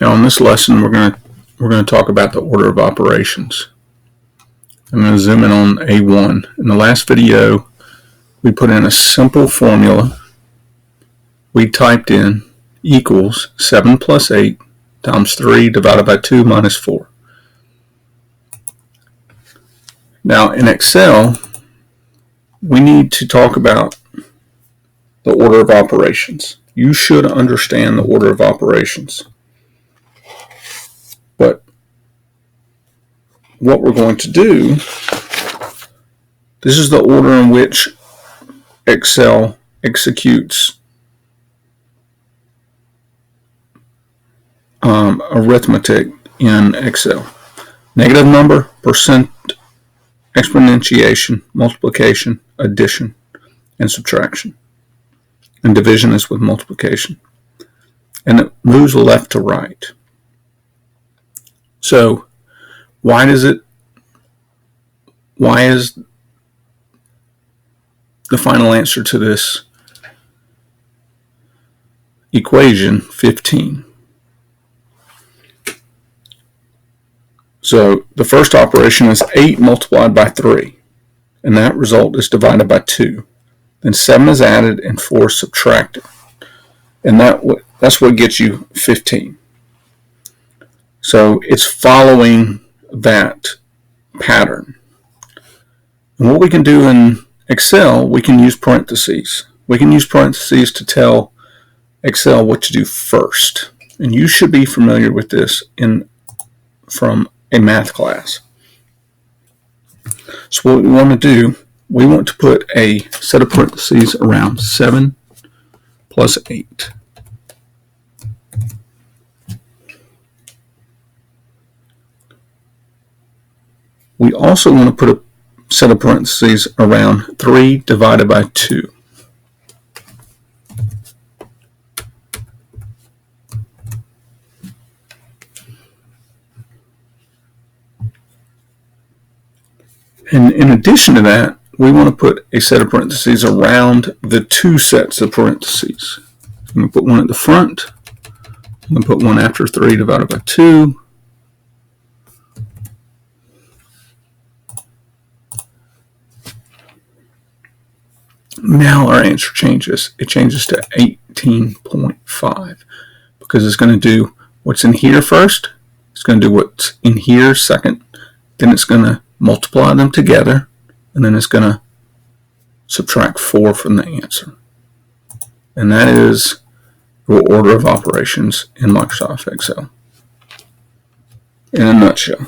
Now in this lesson we're going to talk about the order of operations. I'm going to zoom in on A1. In the last video we put in a simple formula. We typed in equals 7 plus 8 times 3 divided by 2 minus 4. Now in Excel we need to talk about the order of operations. You should understand the order of operations. But what we're going to do, this is the order in which Excel executes arithmetic in Excel. Negative number, percent, exponentiation, multiplication, addition, and subtraction. And division is with multiplication. And it moves left to right. So why is the final answer to this equation 15? So the first operation is 8 multiplied by 3, and that result is divided by 2. Then 7 is added and 4 is subtracted, and that's what gets you 15. So it's following that pattern. And what we can do in Excel, we can use parentheses. We can use parentheses to tell Excel what to do first. And you should be familiar with this from a math class. So what we want to do, we want to put a set of parentheses around 7 plus 8. We also want to put a set of parentheses around 3 divided by 2. And in addition to that, we want to put a set of parentheses around the 2 sets of parentheses. I'm going to put one at the front. I'm going to put one after 3 divided by 2. Now our answer changes. It changes to 18.5 because it's going to do what's in here first. It's going to do what's in here second. Then it's going to multiply them together, and then it's going to subtract 4 from the answer. And that is the order of operations in Microsoft Excel in a nutshell.